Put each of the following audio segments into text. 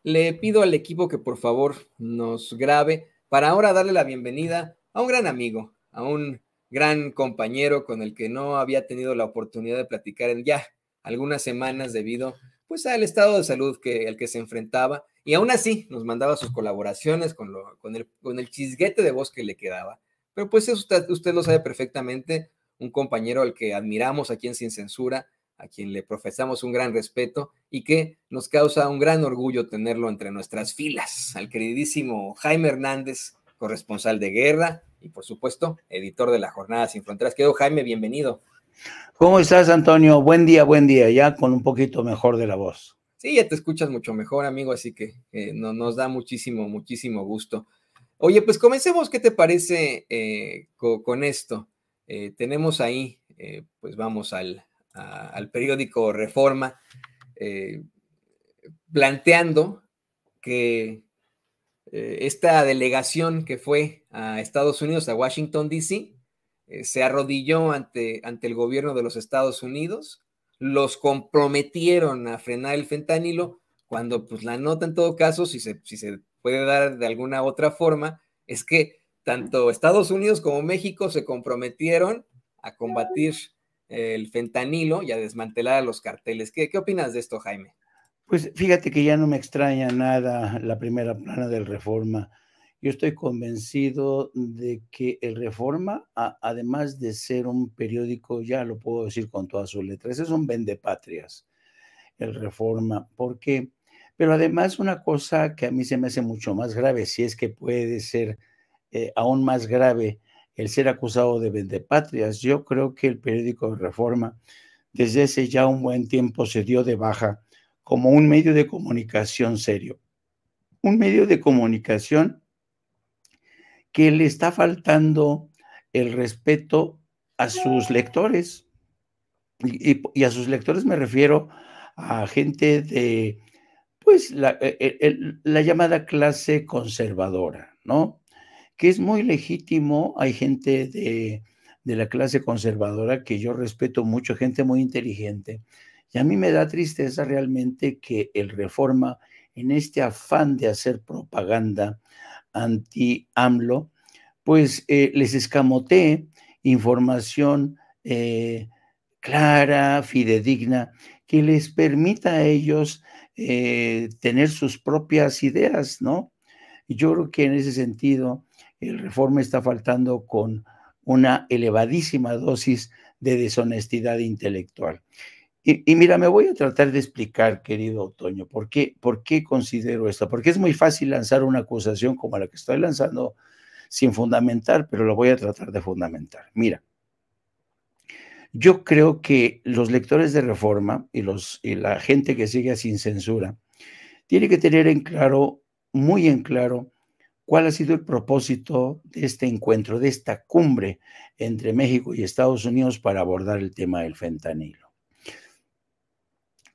le pido al equipo que por favor nos grabe para ahora darle la bienvenida a un gran amigo, a un gran compañero con el que no había tenido la oportunidad de platicar en ya algunas semanas debido pues al estado de salud al que se enfrentaba, y aún así nos mandaba sus colaboraciones con el chisguete de voz que le quedaba. Pero pues usted lo sabe perfectamente, un compañero al que admiramos aquí en Sin Censura, a quien le profesamos un gran respeto y que nos causa un gran orgullo tenerlo entre nuestras filas, al queridísimo Jaime Hernández, corresponsal de guerra y por supuesto editor de La Jornada Sin Fronteras. Querido Jaime, bienvenido. ¿Cómo estás, Antonio? Buen día, ya con un poquito mejor de la voz. Sí, ya te escuchas mucho mejor, amigo, así que nos da muchísimo gusto. Oye, pues comencemos, ¿qué te parece con esto? Tenemos ahí, pues vamos al periódico Reforma, eh, planteando que esta delegación que fue a Estados Unidos, a Washington, D.C., se arrodilló ante el gobierno de los Estados Unidos, los comprometieron a frenar el fentanilo, cuando pues la nota en todo caso, si se puede dar de alguna otra forma, es que tanto Estados Unidos como México se comprometieron a combatir el fentanilo y a desmantelar a los carteles. ¿Qué opinas de esto, Jaime? Pues fíjate que ya no me extraña nada la primera plana del Reforma. Yo estoy convencido de que el Reforma, además de ser un periódico, ya lo puedo decir con todas sus letras, es un vendepatrias, el Reforma. ¿Por qué? Pero además una cosa que a mí se me hace mucho más grave, si es que puede ser aún más grave el ser acusado de vendepatrias. Yo creo que el periódico Reforma desde hace ya un buen tiempo se dio de baja como un medio de comunicación serio, un medio de comunicación que le está faltando el respeto a sus lectores. Y a sus lectores me refiero a gente de, pues, la llamada clase conservadora, ¿no? Que es muy legítimo. Hay gente de la clase conservadora que yo respeto mucho, gente muy inteligente. Y a mí me da tristeza realmente que el Reforma, en este afán de hacer propaganda anti-AMLO, pues les escamotee información clara, fidedigna, que les permita a ellos tener sus propias ideas, ¿no? Y yo creo que en ese sentido el Reforma está faltando con una elevadísima dosis de deshonestidad intelectual. Y mira, me voy a tratar de explicar, querido Toño, por qué considero esto. Porque es muy fácil lanzar una acusación como la que estoy lanzando sin fundamentar, pero lo voy a tratar de fundamentar. Mira, yo creo que los lectores de Reforma y la gente que sigue Sin Censura tiene que tener en claro, muy en claro, cuál ha sido el propósito de este encuentro, de esta cumbre entre México y Estados Unidos para abordar el tema del fentanilo.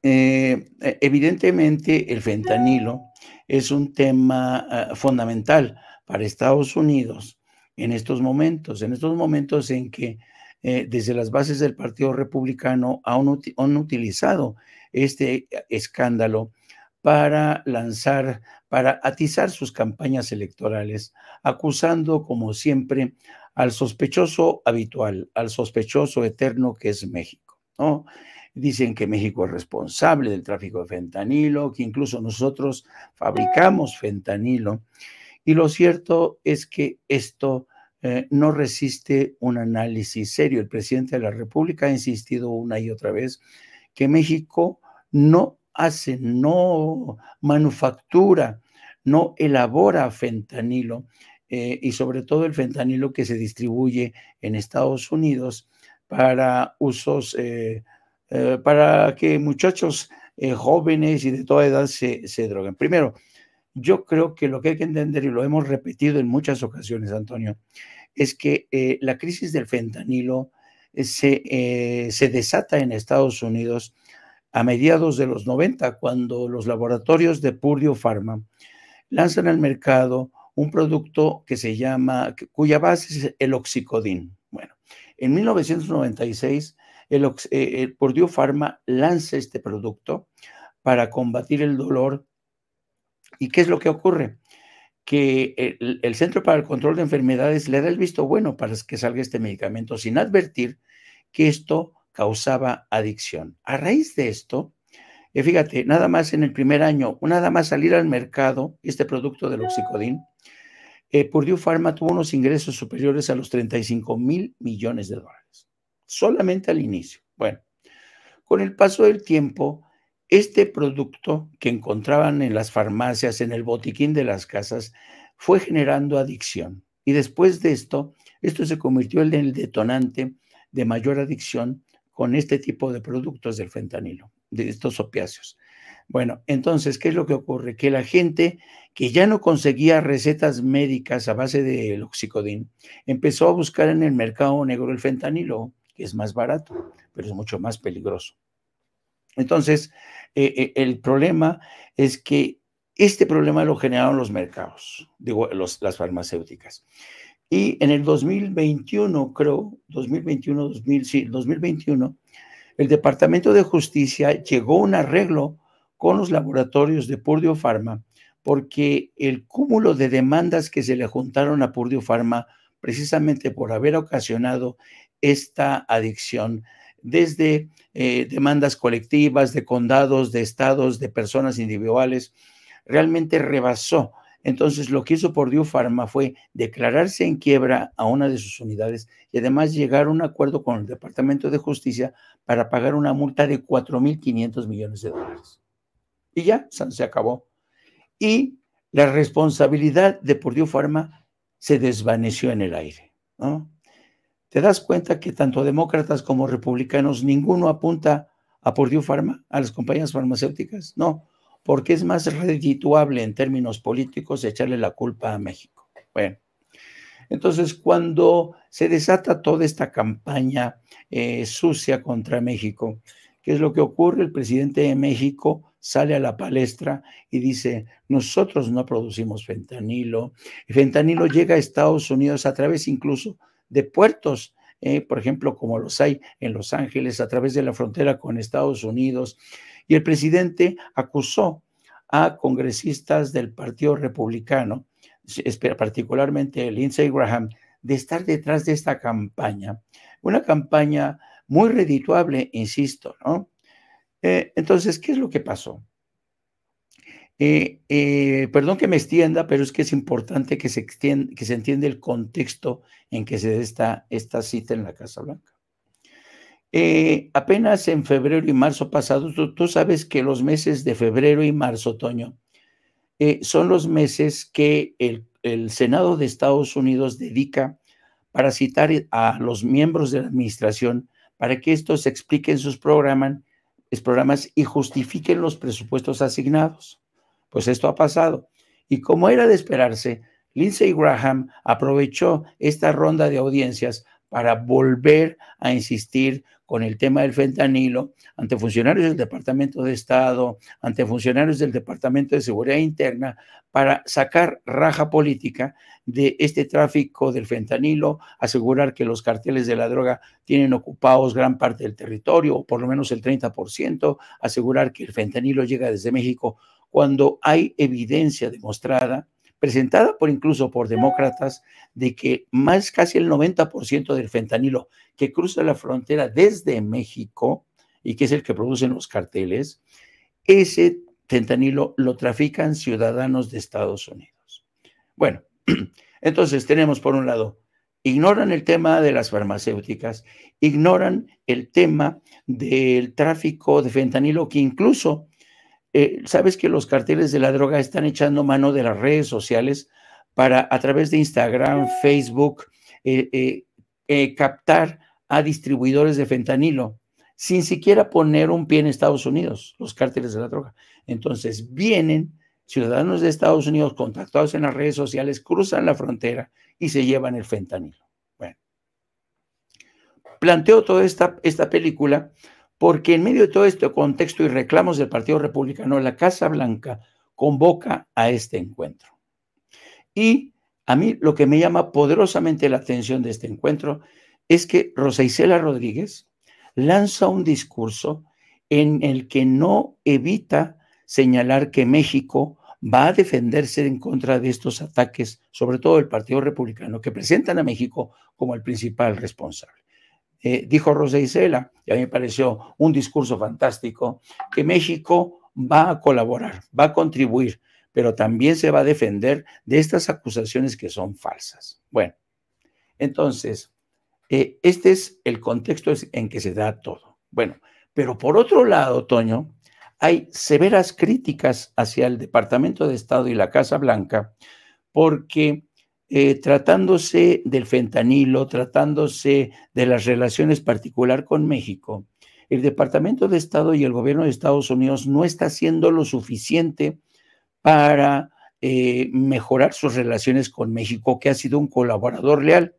Evidentemente, el fentanilo es un tema fundamental para Estados Unidos en estos momentos en que desde las bases del Partido Republicano han utilizado este escándalo para para atizar sus campañas electorales, acusando, como siempre, al sospechoso habitual, al sospechoso eterno que es México, ¿no? Dicen que México es responsable del tráfico de fentanilo, que incluso nosotros fabricamos fentanilo. Y lo cierto es que esto no resiste un análisis serio. El presidente de la República ha insistido una y otra vez que México no manufactura, no elabora fentanilo, y sobre todo el fentanilo que se distribuye en Estados Unidos para usos, para que muchachos jóvenes y de toda edad se droguen. Primero, yo creo que lo que hay que entender, y lo hemos repetido en muchas ocasiones, Antonio, es que la crisis del fentanilo se desata en Estados Unidos a mediados de los 90, cuando los laboratorios de Purdue Pharma lanzan al mercado un producto cuya base es el oxicodín. Bueno, en 1996, el Purdue Pharma lanza este producto para combatir el dolor ¿Y qué es lo que ocurre? Que el Centro para el Control de Enfermedades le da el visto bueno para que salga este medicamento sin advertir que esto causaba adicción. A raíz de esto, fíjate, nada más en el primer año, nada más salir al mercado, este producto del Oxicodin, Purdue Pharma tuvo unos ingresos superiores a los 35 mil millones de dólares, solamente al inicio. Bueno, con el paso del tiempo, este producto que encontraban en las farmacias, en el botiquín de las casas, fue generando adicción. Y después de esto se convirtió en el detonante de mayor adicción con este tipo de productos del fentanilo, de estos opiáceos. Bueno, entonces, ¿qué es lo que ocurre? Que la gente que ya no conseguía recetas médicas a base del oxicodín, empezó a buscar en el mercado negro el fentanilo, que es más barato, pero es mucho más peligroso. Entonces, el problema es que este problema lo generaron los mercados, digo, las farmacéuticas. Y en el 2021, creo, 2021, el Departamento de Justicia llegó a un arreglo con los laboratorios de Purdue Pharma porque el cúmulo de demandas que se le juntaron a Purdue Pharma precisamente por haber ocasionado esta adicción, desde demandas colectivas, de condados, de estados, de personas individuales, realmente rebasó. Entonces, lo que hizo Purdue Pharma fue declararse en quiebra a una de sus unidades y además llegar a un acuerdo con el Departamento de Justicia para pagar una multa de 4.500 millones de dólares. Y ya, se acabó. Y la responsabilidad de Purdue Pharma se desvaneció en el aire, ¿no? ¿Te das cuenta que tanto demócratas como republicanos, ninguno apunta a Purdue Pharma, a las compañías farmacéuticas? No, porque es más redituable en términos políticos echarle la culpa a México. Bueno, entonces cuando se desata toda esta campaña sucia contra México, ¿qué es lo que ocurre? El presidente de México sale a la palestra y dice, nosotros no producimos fentanilo. El fentanilo llega a Estados Unidos a través incluso de puertos, por ejemplo, como los hay en Los Ángeles, a través de la frontera con Estados Unidos. Y el presidente acusó a congresistas del Partido Republicano, particularmente Lindsey Graham, de estar detrás de esta campaña. Una campaña muy redituable, insisto, ¿no? Entonces, ¿qué es lo que pasó? Perdón que me extienda, pero es que es importante que se entienda el contexto en que se da esta cita en la Casa Blanca. Apenas en febrero y marzo pasados, tú sabes que los meses de febrero y marzo, Toño, son los meses que el Senado de Estados Unidos dedica para citar a los miembros de la administración para que estos expliquen sus programas y justifiquen los presupuestos asignados. Pues esto ha pasado. Y como era de esperarse, Lindsey Graham aprovechó esta ronda de audiencias para volver a insistir con el tema del fentanilo ante funcionarios del Departamento de Estado, ante funcionarios del Departamento de Seguridad Interna, para sacar raja política de este tráfico del fentanilo, asegurar que los carteles de la droga tienen ocupados gran parte del territorio, o por lo menos el 30%, asegurar que el fentanilo llega desde México, cuando hay evidencia demostrada, presentada incluso por demócratas, de que más casi el 90% del fentanilo que cruza la frontera desde México, y que es el que producen los carteles, ese fentanilo lo trafican ciudadanos de Estados Unidos. Bueno, entonces tenemos por un lado, ignoran el tema de las farmacéuticas, ignoran el tema del tráfico de fentanilo, que incluso sabes que los carteles de la droga están echando mano de las redes sociales para, a través de Instagram, Facebook, captar a distribuidores de fentanilo sin siquiera poner un pie en Estados Unidos, los cárteles de la droga. Entonces vienen ciudadanos de Estados Unidos contactados en las redes sociales, cruzan la frontera y se llevan el fentanilo. Bueno, planteo toda esta película porque en medio de todo este contexto y reclamos del Partido Republicano, la Casa Blanca convoca a este encuentro. Y a mí lo que me llama poderosamente la atención de este encuentro es que Rosa Isela Rodríguez lanza un discurso en el que no evita señalar que México va a defenderse en contra de estos ataques, sobre todo el Partido Republicano, que presentan a México como el principal responsable. Dijo Rosa Isela, y a mí me pareció un discurso fantástico, que México va a colaborar, va a contribuir, pero también se va a defender de estas acusaciones que son falsas. Bueno, entonces, este es el contexto en que se da todo. Bueno, pero por otro lado, Toño, hay severas críticas hacia el Departamento de Estado y la Casa Blanca porque tratándose del fentanilo, tratándose de las relaciones particular con México, el Departamento de Estado y el gobierno de Estados Unidos no está haciendo lo suficiente para mejorar sus relaciones con México, que ha sido un colaborador leal.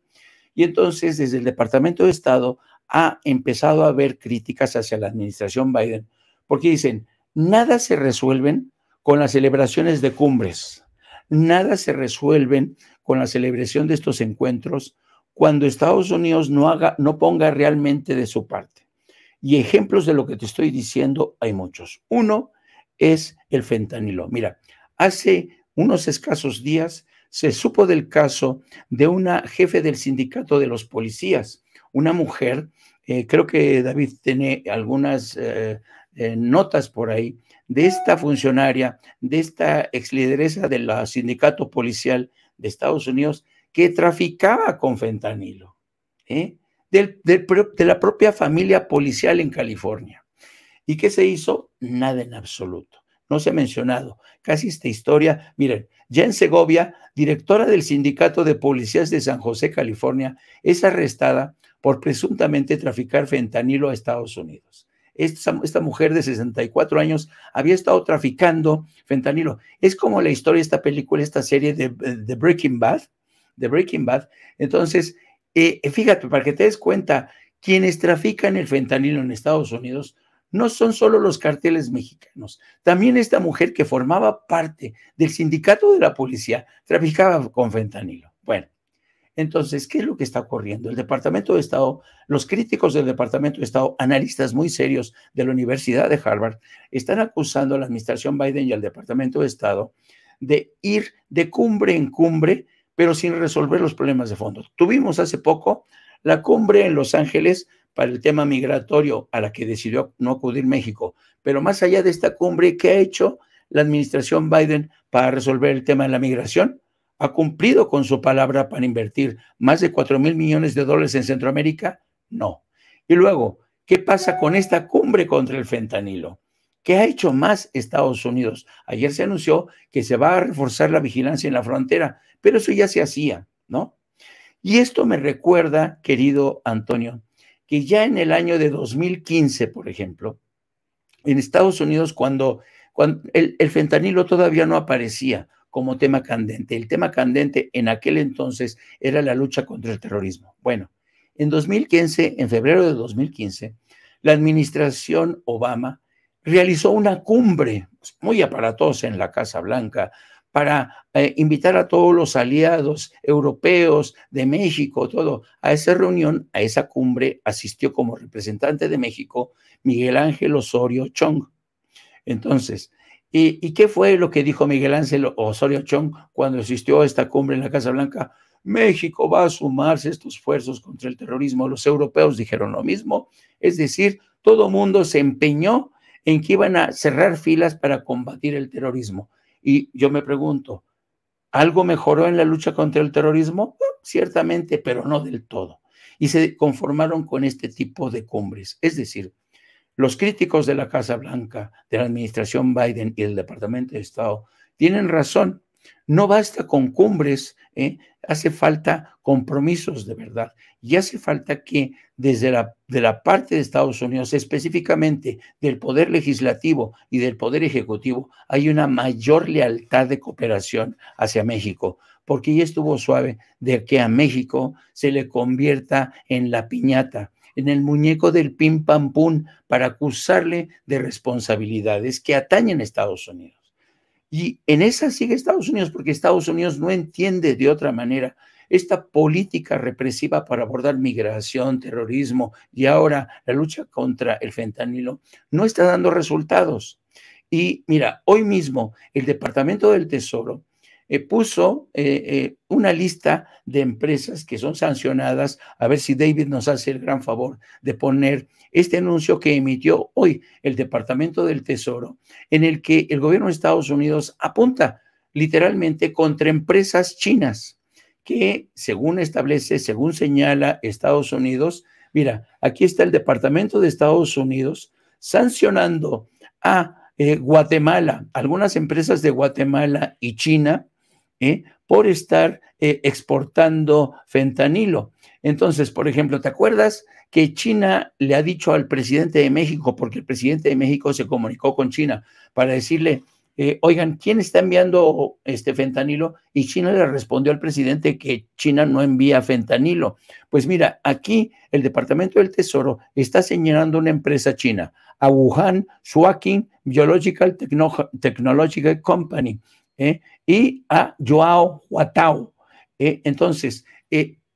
Y entonces, desde el Departamento de Estado ha empezado a haber críticas hacia la administración Biden, porque dicen, nada se resuelven con las celebraciones de cumbres, nada se resuelven con la celebración de estos encuentros cuando Estados Unidos no ponga realmente de su parte. Y ejemplos de lo que te estoy diciendo hay muchos. Uno es el fentanilo. Mira, hace unos escasos días se supo del caso de una jefe del sindicato de los policías, una mujer, creo que David tiene algunas notas por ahí, de esta funcionaria, de esta ex lideresa del sindicato policial de Estados Unidos, que traficaba con fentanilo, de la propia familia policial en California. ¿Y qué se hizo? Nada en absoluto. No se ha mencionado casi esta historia. Miren, Jen Segovia, directora del Sindicato de Policías de San José, California, es arrestada por presuntamente traficar fentanilo a Estados Unidos. Esta mujer de 64 años había estado traficando fentanilo. Es como la historia de esta película, esta serie de Breaking Bad. Entonces, fíjate, para que te des cuenta, quienes trafican el fentanilo en Estados Unidos no son solo los carteles mexicanos. También esta mujer que formaba parte del sindicato de la policía traficaba con fentanilo. Bueno, entonces, ¿qué es lo que está ocurriendo? El Departamento de Estado, los críticos del Departamento de Estado, analistas muy serios de la Universidad de Harvard, están acusando a la administración Biden y al Departamento de Estado de ir de cumbre en cumbre, pero sin resolver los problemas de fondo. Tuvimos hace poco la cumbre en Los Ángeles para el tema migratorio, a la que decidió no acudir México. Pero más allá de esta cumbre, ¿qué ha hecho la administración Biden para resolver el tema de la migración? ¿Ha cumplido con su palabra para invertir más de 4,000 millones de dólares en Centroamérica? No. Y luego, ¿qué pasa con esta cumbre contra el fentanilo? ¿Qué ha hecho más Estados Unidos? Ayer se anunció que se va a reforzar la vigilancia en la frontera, pero eso ya se hacía, ¿no? Y esto me recuerda, querido Antonio, que ya en el año de 2015, por ejemplo, en Estados Unidos, cuando el fentanilo todavía no aparecía como tema candente. El tema candente en aquel entonces era la lucha contra el terrorismo. Bueno, en 2015, en febrero de 2015, la administración Obama realizó una cumbre muy aparatosa en la Casa Blanca para invitar a todos los aliados europeos de México, todo, a esa reunión, a esa cumbre, asistió como representante de México Miguel Ángel Osorio Chong. Entonces, ¿y qué fue lo que dijo Miguel Ángel Osorio Chong cuando asistió a esta cumbre en la Casa Blanca? México va a sumarse a estos esfuerzos contra el terrorismo. Los europeos dijeron lo mismo, es decir, todo mundo se empeñó en que iban a cerrar filas para combatir el terrorismo. Y yo me pregunto, ¿algo mejoró en la lucha contra el terrorismo? Ciertamente, pero no del todo. Y se conformaron con este tipo de cumbres. Es decir, los críticos de la Casa Blanca, de la administración Biden y del Departamento de Estado tienen razón. No basta con cumbres, hace falta compromisos de verdad. Y hace falta que desde la parte de Estados Unidos, específicamente del Poder Legislativo y del Poder Ejecutivo, hay una mayor lealtad de cooperación hacia México, porque ya estuvo suave de que a México se le convierta en la piñata, en el muñeco del pim pam pum, para acusarle de responsabilidades que atañen a Estados Unidos. Y en esa sigue Estados Unidos, porque Estados Unidos no entiende de otra manera esta política represiva para abordar migración, terrorismo y ahora la lucha contra el fentanilo no está dando resultados. Y mira, hoy mismo el Departamento del Tesoro puso una lista de empresas que son sancionadas. A ver si David nos hace el gran favor de poner este anuncio que emitió hoy el Departamento del Tesoro, en el que el gobierno de Estados Unidos apunta literalmente contra empresas chinas que, según establece, según señala Estados Unidos, mira, aquí está el Departamento de Estados Unidos sancionando a Guatemala, algunas empresas de Guatemala y China, por estar exportando fentanilo. Entonces, por ejemplo, ¿te acuerdas que China le ha dicho al presidente de México, porque el presidente de México se comunicó con China para decirle, oigan, ¿quién está enviando este fentanilo? Y China le respondió al presidente que China no envía fentanilo. Pues mira, aquí el Departamento del Tesoro está señalando una empresa china, a Wuhan Shuaking Biological Technological Company, y a Joao Huatao. Entonces,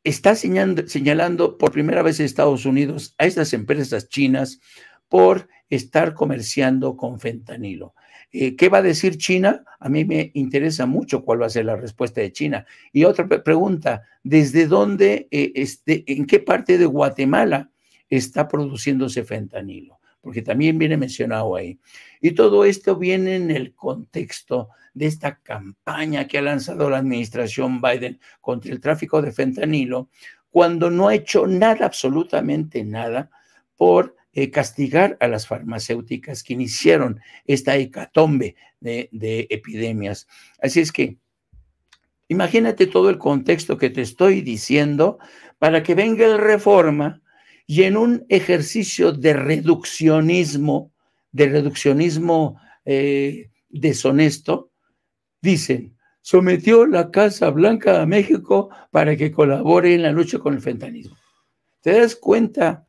está señalando por primera vez en Estados Unidos a estas empresas chinas por estar comerciando con fentanilo. ¿Qué va a decir China? A mí me interesa mucho cuál va a ser la respuesta de China. Y otra pregunta, ¿desde dónde, en qué parte de Guatemala está produciéndose fentanilo? Porque también viene mencionado ahí. Y todo esto viene en el contexto de esta campaña que ha lanzado la administración Biden contra el tráfico de fentanilo, cuando no ha hecho nada, absolutamente nada, por castigar a las farmacéuticas que iniciaron esta hecatombe de epidemias. Así es que imagínate todo el contexto que te estoy diciendo para que venga el Reforma y en un ejercicio de reduccionismo deshonesto, dicen, sometió la Casa Blanca a México para que colabore en la lucha con el fentanilo. ¿Te das cuenta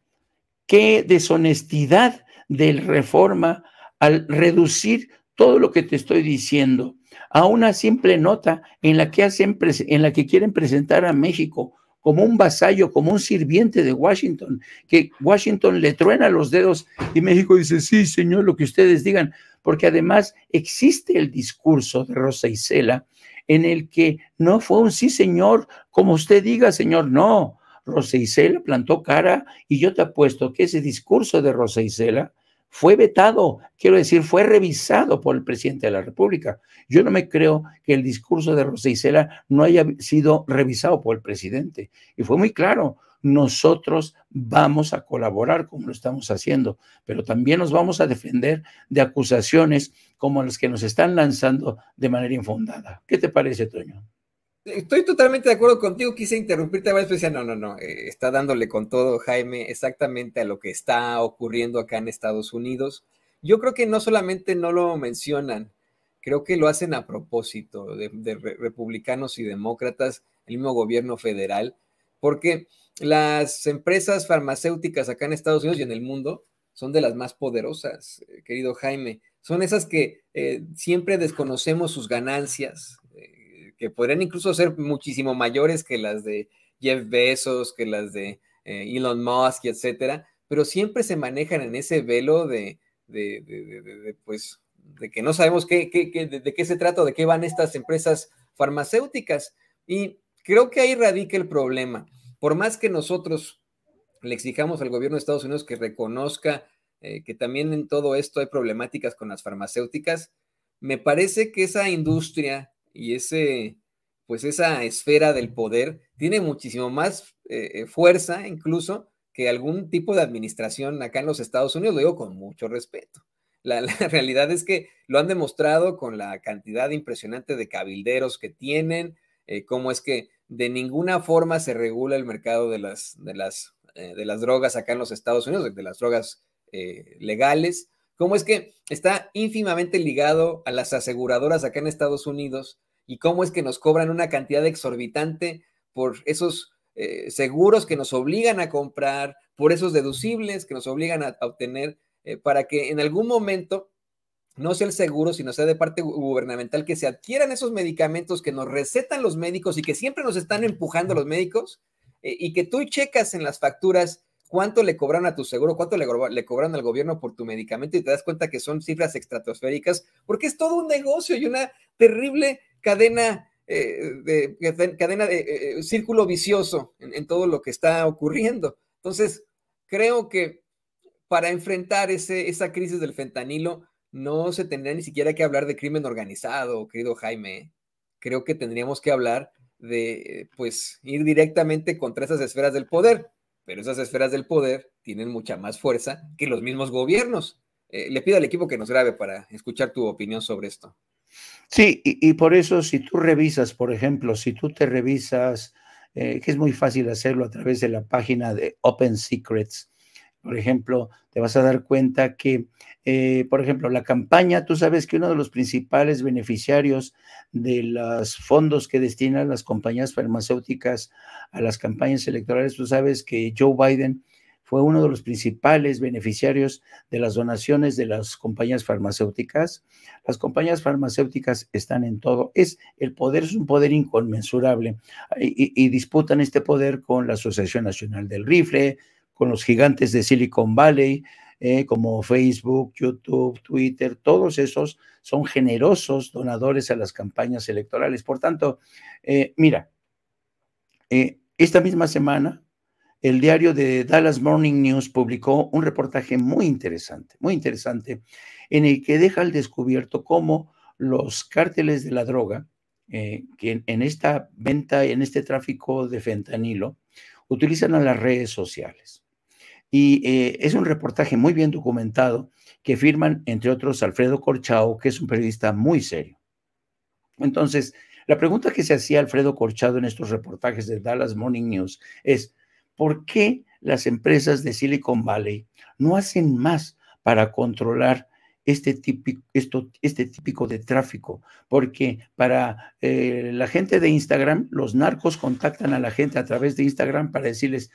qué deshonestidad del Reforma al reducir todo lo que te estoy diciendo a una simple nota en la que quieren presentar a México como un vasallo, como un sirviente de Washington, que Washington le truena los dedos y México dice, sí, señor, lo que ustedes digan, porque además existe el discurso de Rosa Isela en el que no fue un sí, señor, como usted diga, señor, no. Rosa Isela plantó cara y yo te apuesto que ese discurso de Rosa Isela fue vetado, quiero decir, fue revisado por el presidente de la República. Yo no me creo que el discurso de Rosa Isela no haya sido revisado por el presidente. Y fue muy claro, nosotros vamos a colaborar como lo estamos haciendo, pero también nos vamos a defender de acusaciones como las que nos están lanzando de manera infundada. ¿Qué te parece, Toño? Estoy totalmente de acuerdo contigo, quise interrumpirte a veces, decía, no, está dándole con todo, Jaime, exactamente a lo que está ocurriendo acá en Estados Unidos. Yo creo que no solamente no lo mencionan, creo que lo hacen a propósito de republicanos y demócratas, el mismo gobierno federal, porque las empresas farmacéuticas acá en Estados Unidos y en el mundo son de las más poderosas, querido Jaime. Son esas que siempre desconocemos sus ganancias, que podrían incluso ser muchísimo mayores que las de Jeff Bezos, que las de Elon Musk, etcétera, pero siempre se manejan en ese velo pues, de que no sabemos de qué se trata, de qué van estas empresas farmacéuticas. Y creo que ahí radica el problema. Por más que nosotros le exijamos al gobierno de Estados Unidos que reconozca que también en todo esto hay problemáticas con las farmacéuticas, me parece que esa industria y pues esa esfera del poder tiene muchísimo más fuerza incluso que algún tipo de administración acá en los Estados Unidos, lo digo con mucho respeto. La realidad es que lo han demostrado con la cantidad impresionante de cabilderos que tienen, cómo es que de ninguna forma se regula el mercado de las drogas acá en los Estados Unidos, de las drogas legales, cómo es que está ínfimamente ligado a las aseguradoras acá en Estados Unidos y cómo es que nos cobran una cantidad exorbitante por esos seguros que nos obligan a comprar, por esos deducibles que nos obligan a obtener, para que en algún momento no sea el seguro, sino sea de parte gubernamental que se adquieran esos medicamentos que nos recetan los médicos y que siempre nos están empujando los médicos, y que tú checas en las facturas cuánto le cobraron a tu seguro, cuánto le cobraron al gobierno por tu medicamento y te das cuenta que son cifras estratosféricas, porque es todo un negocio y una terrible cadena de círculo vicioso en todo lo que está ocurriendo. Entonces, creo que para enfrentar esa crisis del fentanilo no se tendría ni siquiera que hablar de crimen organizado, querido Jaime. Creo que tendríamos que hablar de, pues, ir directamente contra esas esferas del poder, pero esas esferas del poder tienen mucha más fuerza que los mismos gobiernos. Le pido al equipo que nos grabe para escuchar tu opinión sobre esto. Sí, y por eso si tú revisas, por ejemplo, si tú te revisas, que es muy fácil hacerlo a través de la página de Open Secrets, por ejemplo, te vas a dar cuenta que, por ejemplo, la campaña, tú sabes que uno de los principales beneficiarios de los fondos que destinan las compañías farmacéuticas a las campañas electorales, tú sabes que Joe Biden fue uno de los principales beneficiarios de las donaciones de las compañías farmacéuticas. Las compañías farmacéuticas están en todo. El poder es un poder inconmensurable y disputan este poder con la Asociación Nacional del Rifle, con los gigantes de Silicon Valley, como Facebook, YouTube, Twitter, todos esos son generosos donadores a las campañas electorales. Por tanto, mira, esta misma semana, el diario de Dallas Morning News publicó un reportaje muy interesante, en el que deja al descubierto cómo los cárteles de la droga, que en esta venta, en este tráfico de fentanilo, utilizan a las redes sociales. Y es un reportaje muy bien documentado que firman, entre otros, Alfredo Corchado, que es un periodista muy serio. Entonces, la pregunta que se hacía Alfredo Corchado en estos reportajes de Dallas Morning News es, ¿por qué las empresas de Silicon Valley no hacen más para controlar este típico de tráfico? Porque para la gente de Instagram, los narcos contactan a la gente a través de Instagram para decirles,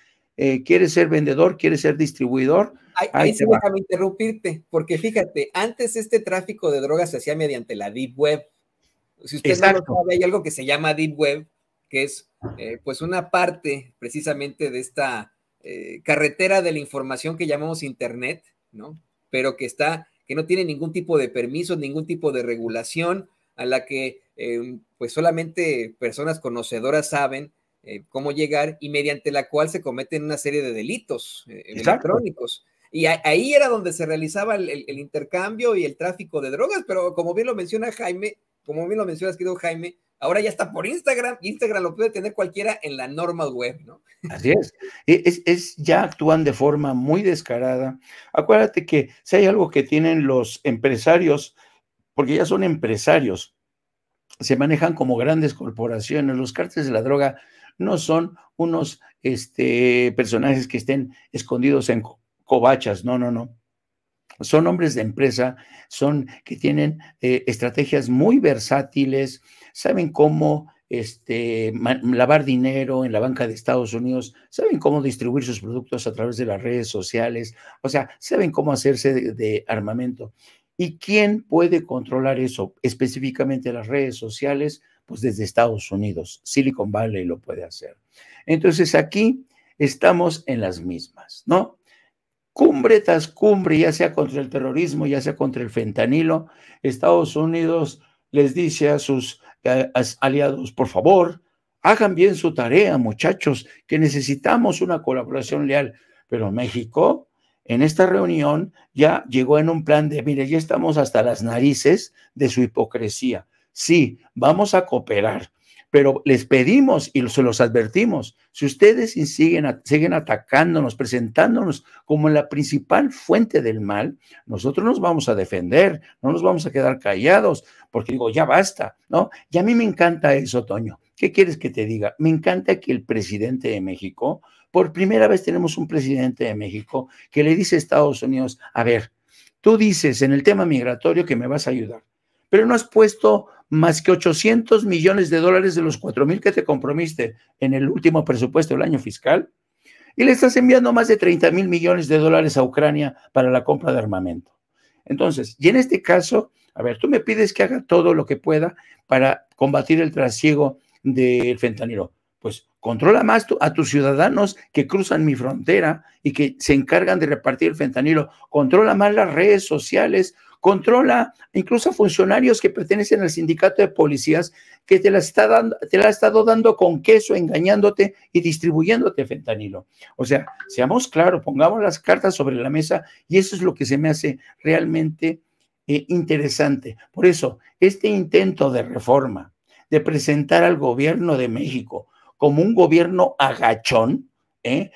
¿quieres ser vendedor? ¿Quieres ser distribuidor? Ahí sí déjame interrumpirte, porque fíjate, antes este tráfico de drogas se hacía mediante la Deep Web. Si usted no lo sabe, hay algo que se llama Deep Web, que es pues una parte precisamente de esta carretera de la información que llamamos Internet, ¿no? Pero que no tiene ningún tipo de permiso, ningún tipo de regulación, a la que pues solamente personas conocedoras saben cómo llegar y mediante la cual se cometen una serie de delitos electrónicos. Y ahí era donde se realizaba el intercambio y el tráfico de drogas, pero como bien lo menciona Jaime, como bien lo mencionas, querido Jaime, ahora ya está por Instagram, Instagram lo puede tener cualquiera en la normal web, ¿no? Así es. Ya actúan de forma muy descarada. Acuérdate que si hay algo que tienen los empresarios, porque ya son empresarios, se manejan como grandes corporaciones. Los cárteles de la droga no son unos personajes que estén escondidos en covachas, no. Son hombres de empresa, son que tienen estrategias muy versátiles, saben cómo lavar dinero en la banca de Estados Unidos, saben cómo distribuir sus productos a través de las redes sociales, o sea, saben cómo hacerse de armamento. ¿Y quién puede controlar eso? Específicamente las redes sociales, pues desde Estados Unidos, Silicon Valley lo puede hacer. Entonces aquí estamos en las mismas, ¿no? Cumbre tras cumbre, ya sea contra el terrorismo, ya sea contra el fentanilo, Estados Unidos les dice a sus aliados, por favor, hagan bien su tarea, muchachos, que necesitamos una colaboración leal. Pero México, en esta reunión, ya llegó en un plan de, mire, ya estamos hasta las narices de su hipocresía. Sí, vamos a cooperar, pero les pedimos y se los advertimos, si ustedes siguen atacándonos, presentándonos como la principal fuente del mal, nosotros nos vamos a defender, no nos vamos a quedar callados, porque digo, ya basta, ¿no? Y a mí me encanta eso, Toño. ¿Qué quieres que te diga? Me encanta que el presidente de México, por primera vez tenemos un presidente de México que le dice a Estados Unidos, a ver, tú dices en el tema migratorio que me vas a ayudar, pero no has puesto más que 800 millones de dólares de los 4,000 que te comprometiste en el último presupuesto del año fiscal, y le estás enviando más de 30,000 millones de dólares a Ucrania para la compra de armamento. Entonces, y en este caso, a ver, tú me pides que haga todo lo que pueda para combatir el trasiego del fentanilo. Pues controla más a tus ciudadanos que cruzan mi frontera y que se encargan de repartir el fentanilo, controla más las redes sociales, controla incluso a funcionarios que pertenecen al sindicato de policías que te la ha estado dando con queso, engañándote y distribuyéndote fentanilo. O sea, seamos claros, pongamos las cartas sobre la mesa y eso es lo que se me hace realmente interesante. Por eso, este intento de reforma, de presentar al gobierno de México como un gobierno agachón,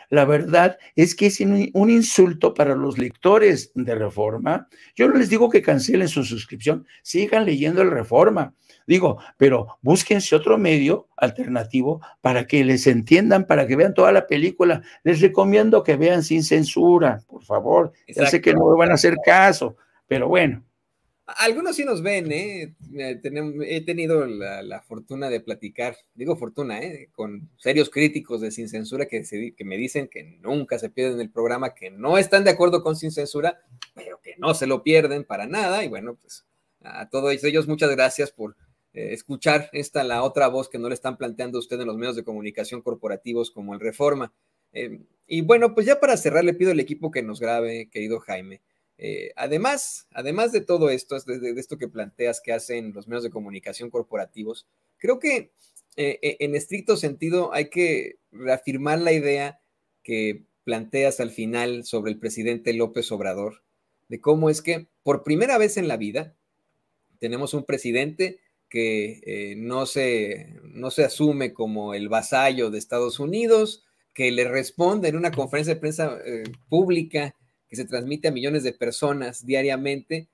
la verdad es que es un insulto para los lectores de Reforma. Yo no les digo que cancelen su suscripción, sigan leyendo el Reforma. Digo, pero búsquense otro medio alternativo para que les entiendan, para que vean toda la película. Les recomiendo que vean Sin Censura, por favor. Exacto. Ya sé que no me van a hacer caso, pero bueno. Algunos sí nos ven, he tenido la fortuna de platicar, digo fortuna, con serios críticos de Sin Censura que me dicen que nunca se pierden el programa, que no están de acuerdo con Sin Censura, pero que no se lo pierden para nada. Y bueno, pues a todos ellos muchas gracias por escuchar la otra voz que no le están planteando a usted en los medios de comunicación corporativos como el Reforma. Y bueno, pues ya para cerrar le pido al equipo que nos grabe, querido Jaime. Además de todo esto, de esto que planteas que hacen los medios de comunicación corporativos, creo que en estricto sentido hay que reafirmar la idea que planteas al final sobre el presidente López Obrador, de cómo es que por primera vez en la vida tenemos un presidente que no se asume como el vasallo de Estados Unidos, que le responde en una conferencia de prensa pública que se transmite a millones de personas diariamente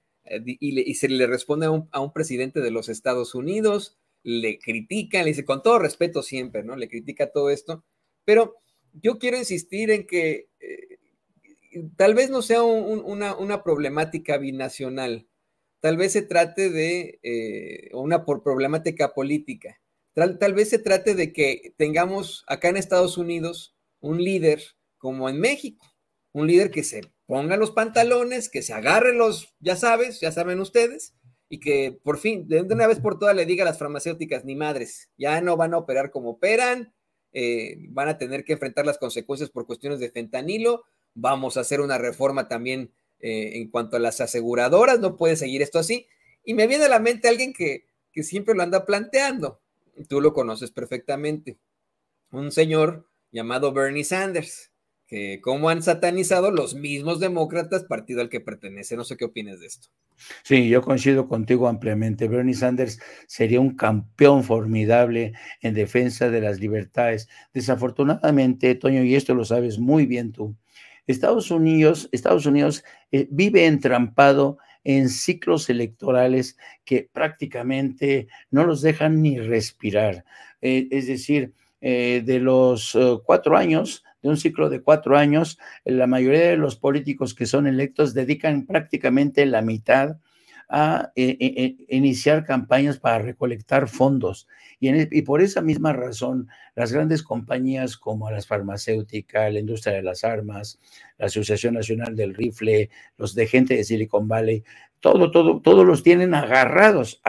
y se le responde a un presidente de los Estados Unidos, le critica, le dice con todo respeto siempre, ¿no? Le critica todo esto, pero yo quiero insistir en que tal vez no sea una problemática binacional, tal vez se trate de una problemática política, tal vez se trate de que tengamos acá en Estados Unidos un líder como en México, un líder que se ponga los pantalones, que se agarre ya saben ustedes, y que por fin, de una vez por todas le diga a las farmacéuticas, ni madres, ya no van a operar como operan, van a tener que enfrentar las consecuencias por cuestiones de fentanilo, vamos a hacer una reforma también en cuanto a las aseguradoras, no puede seguir esto así, y me viene a la mente alguien que siempre lo anda planteando, tú lo conoces perfectamente, un señor llamado Bernie Sanders, que cómo han satanizado los mismos demócratas, partido al que pertenece. No sé qué opinas de esto. Sí, yo coincido contigo ampliamente. Bernie Sanders sería un campeón formidable en defensa de las libertades. Desafortunadamente, Toño, y esto lo sabes muy bien tú, Estados Unidos vive entrampado en ciclos electorales que prácticamente no los dejan ni respirar. Es decir, de los 4 años, de un ciclo de 4 años, la mayoría de los políticos que son electos dedican prácticamente la mitad a iniciar campañas para recolectar fondos. Y por esa misma razón, las grandes compañías como las farmacéuticas, la industria de las armas, la Asociación Nacional del Rifle, los de gente de Silicon Valley, todos los tienen agarrados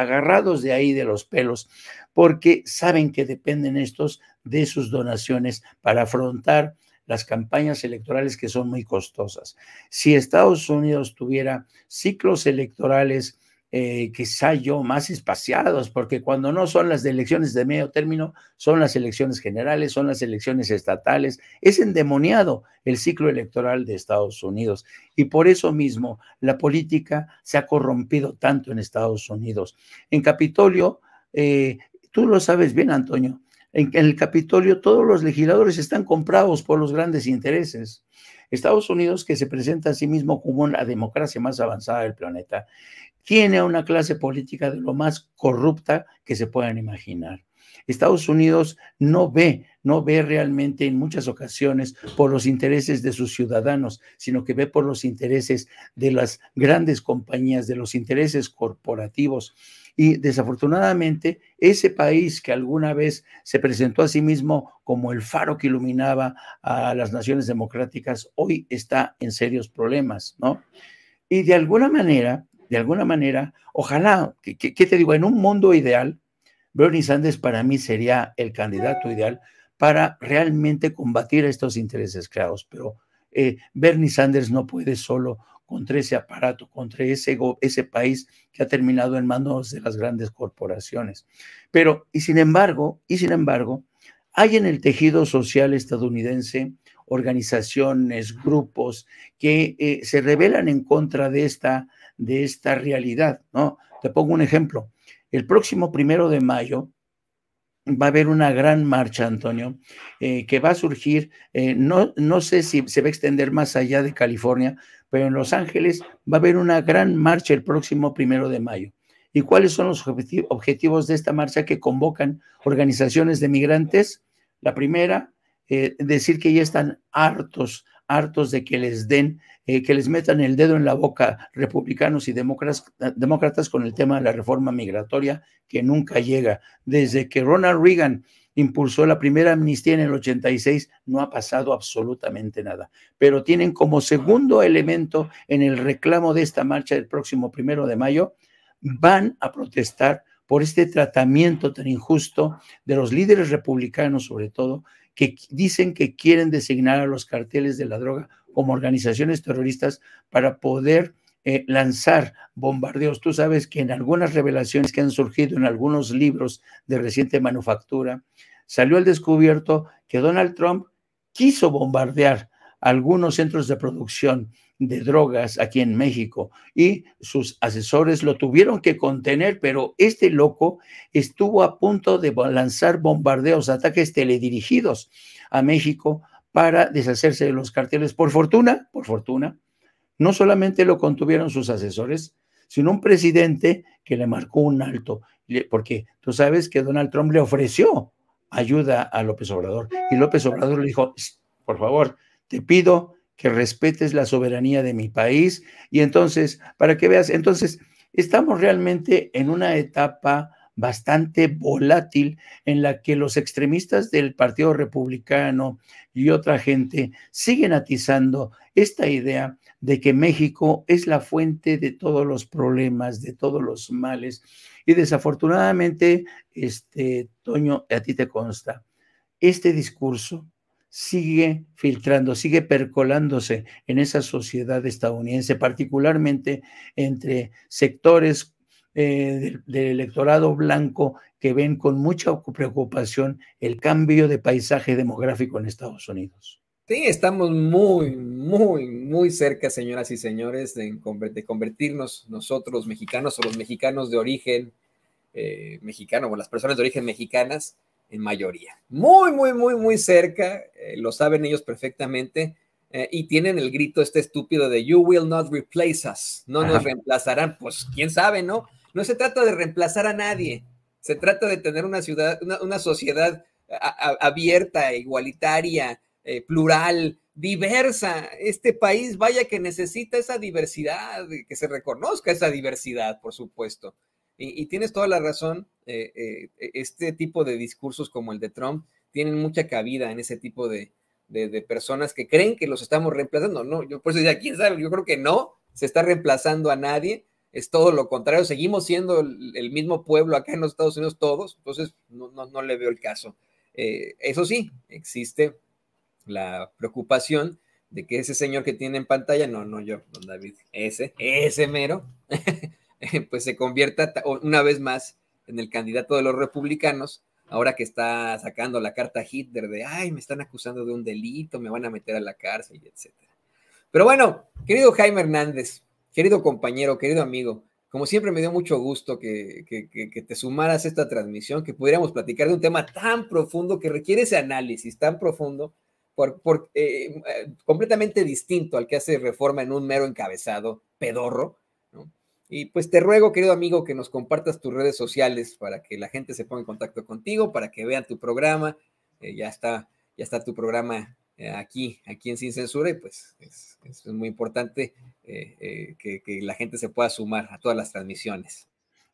de ahí de los pelos, porque saben que dependen estos de sus donaciones para afrontar las campañas electorales que son muy costosas. Si Estados Unidos tuviera ciclos electorales quizá yo más espaciados, porque cuando no son las elecciones de medio término, son las elecciones generales, son las elecciones estatales, es endemoniado el ciclo electoral de Estados Unidos y por eso mismo la política se ha corrompido tanto en Estados Unidos. En Capitolio, tú lo sabes bien, Antonio, en el Capitolio todos los legisladores están comprados por los grandes intereses. Estados Unidos, que se presenta a sí mismo como la democracia más avanzada del planeta, tiene una clase política de lo más corrupta que se puedan imaginar. Estados Unidos no ve realmente en muchas ocasiones por los intereses de sus ciudadanos, sino que ve por los intereses de las grandes compañías, de los intereses corporativos. Y desafortunadamente, ese país que alguna vez se presentó a sí mismo como el faro que iluminaba a las naciones democráticas, hoy está en serios problemas, ¿no? Y de alguna manera, ojalá, ¿qué te digo? En un mundo ideal, Bernie Sanders para mí sería el candidato ideal para realmente combatir estos intereses creados. Pero Bernie Sanders no puede solo contra ese aparato, contra ese país que ha terminado en manos de las grandes corporaciones. Pero, y sin embargo, hay en el tejido social estadounidense organizaciones, grupos que se rebelan en contra de esta realidad, ¿no? Te pongo un ejemplo. El próximo 1 de mayo va a haber una gran marcha, Antonio, que va a surgir, no sé si se va a extender más allá de California, pero en Los Ángeles va a haber una gran marcha el próximo 1 de mayo. ¿Y cuáles son los objetivos de esta marcha que convocan organizaciones de migrantes? La primera, decir que ya están hartos de que les den, que les metan el dedo en la boca republicanos y demócratas con el tema de la reforma migratoria que nunca llega. Desde que Ronald Reagan impulsó la primera amnistía en el 86, no ha pasado absolutamente nada. Pero tienen como segundo elemento en el reclamo de esta marcha del próximo 1 de mayo, van a protestar por este tratamiento tan injusto de los líderes republicanos, sobre todo, que dicen que quieren designar a los carteles de la droga como organizaciones terroristas para poder lanzar bombardeos. Tú sabes que en algunas revelaciones que han surgido en algunos libros de reciente manufactura, salió al descubierto que Donald Trump quiso bombardear algunos centros de producción de drogas aquí en México y sus asesores lo tuvieron que contener, pero este loco estuvo a punto de lanzar bombardeos, ataques teledirigidos a México para deshacerse de los carteles. Por fortuna, no solamente lo contuvieron sus asesores, sino un presidente que le marcó un alto, porque tú sabes que Donald Trump le ofreció ayuda a López Obrador y López Obrador le dijo, por favor, te pido que respetes la soberanía de mi país. Y entonces, para que veas, entonces estamos realmente en una etapa bastante volátil en la que los extremistas del Partido Republicano y otra gente siguen atizando esta idea de que México es la fuente de todos los problemas, de todos los males. Y desafortunadamente, Toño, a ti te consta, este discurso sigue filtrando, sigue percolándose en esa sociedad estadounidense, particularmente entre sectores del electorado blanco que ven con mucha preocupación el cambio de paisaje demográfico en Estados Unidos. Sí, estamos muy cerca, señoras y señores, de convertirnos nosotros mexicanos o los mexicanos de origen mexicano o las personas de origen mexicanas en mayoría. Muy cerca, lo saben ellos perfectamente y tienen el grito estúpido de "You will not replace us", no nos reemplazarán. Pues quién sabe, ¿no? No se trata de reemplazar a nadie, se trata de tener una sociedad abierta, igualitaria, plural, diversa. Este país, vaya que necesita esa diversidad, que se reconozca esa diversidad, por supuesto. Y tienes toda la razón, este tipo de discursos como el de Trump tienen mucha cabida en ese tipo de personas que creen que los estamos reemplazando. No, yo por eso decía, quién sabe, yo creo que no se está reemplazando a nadie, es todo lo contrario, seguimos siendo el mismo pueblo acá en los Estados Unidos todos, entonces no le veo el caso. Eso sí, existe la preocupación de que ese señor que tiene en pantalla, no yo, don David, ese mero, pues se convierta una vez más en el candidato de los republicanos, ahora que está sacando la carta Hitler de, ay, me están acusando de un delito, me van a meter a la cárcel, etcétera. Pero bueno, querido Jaime Hernández, querido compañero, querido amigo, como siempre me dio mucho gusto que te sumaras a esta transmisión, que pudiéramos platicar de un tema tan profundo que requiere ese análisis tan profundo, completamente distinto al que hace Reforma en un mero encabezado pedorro, ¿no? Y pues te ruego, querido amigo, que nos compartas tus redes sociales para que la gente se ponga en contacto contigo, para que vean tu programa. Ya está tu programa aquí en Sin Censura, y pues es muy importante que la gente se pueda sumar a todas las transmisiones.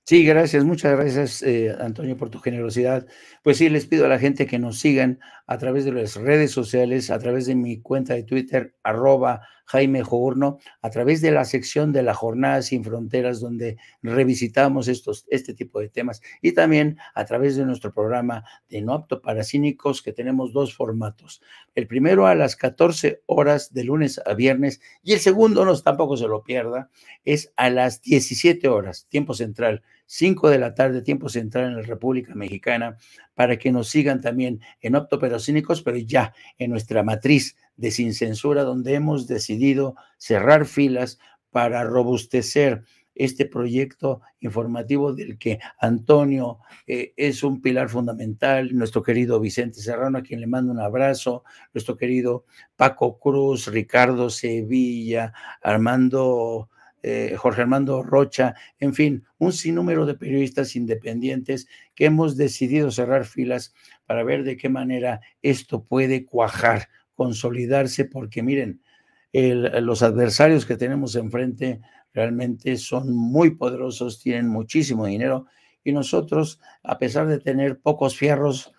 Sí, gracias, muchas gracias, Antonio, por tu generosidad. Pues sí, les pido a la gente que nos sigan a través de las redes sociales, a través de mi cuenta de Twitter, @Jaime Journo, a través de la sección de la Jornada Sin Fronteras, donde revisitamos este tipo de temas, y también a través de nuestro programa de No Apto para Cínicos, que tenemos dos formatos. El primero a las 14 horas de lunes a viernes, y el segundo, no, tampoco se lo pierda, es a las 17 horas, tiempo central, 5 de la tarde, tiempo central en la República Mexicana, para que nos sigan también en Opto Pero Cínicos, pero ya en nuestra matriz de Sin Censura, donde hemos decidido cerrar filas para robustecer este proyecto informativo del que Antonio es un pilar fundamental, nuestro querido Vicente Serrano, a quien le mando un abrazo, nuestro querido Paco Cruz, Ricardo Sevilla, Jorge Armando Rocha, en fin, un sinnúmero de periodistas independientes que hemos decidido cerrar filas para ver de qué manera esto puede cuajar, consolidarse, porque miren, los adversarios que tenemos enfrente realmente son muy poderosos, tienen muchísimo dinero, y nosotros, a pesar de tener pocos fierros,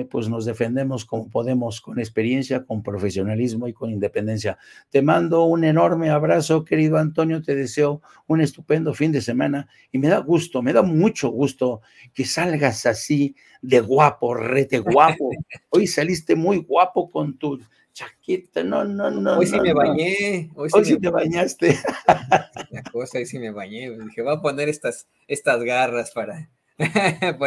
pues nos defendemos como podemos, con experiencia, con profesionalismo y con independencia. Te mando un enorme abrazo, querido Antonio, te deseo un estupendo fin de semana, y me da gusto, me da mucho gusto que salgas así de guapo, rete guapo. Hoy saliste muy guapo con tu chaqueta, no, no, no, Hoy sí no, me no. bañé, hoy sí Hoy me sí te bañé. bañaste. La cosa, hoy sí me bañé. Dije, voy a poner estas garras para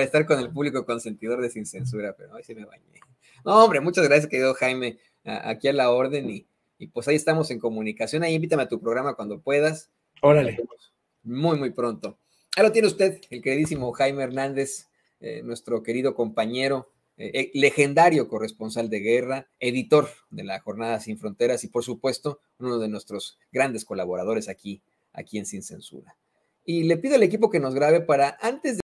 estar con el público consentidor de Sin Censura, pero hoy sí me bañé. No, hombre, muchas gracias, querido Jaime, aquí a la orden, y pues ahí estamos en comunicación. Ahí invítame a tu programa cuando puedas y nos Órale. vemos muy, muy pronto. Ahí lo tiene usted, el queridísimo Jaime Hernández, nuestro querido compañero, legendario corresponsal de guerra, editor de la Jornada Sin Fronteras y por supuesto uno de nuestros grandes colaboradores aquí en Sin Censura. Y le pido al equipo que nos grabe para antes de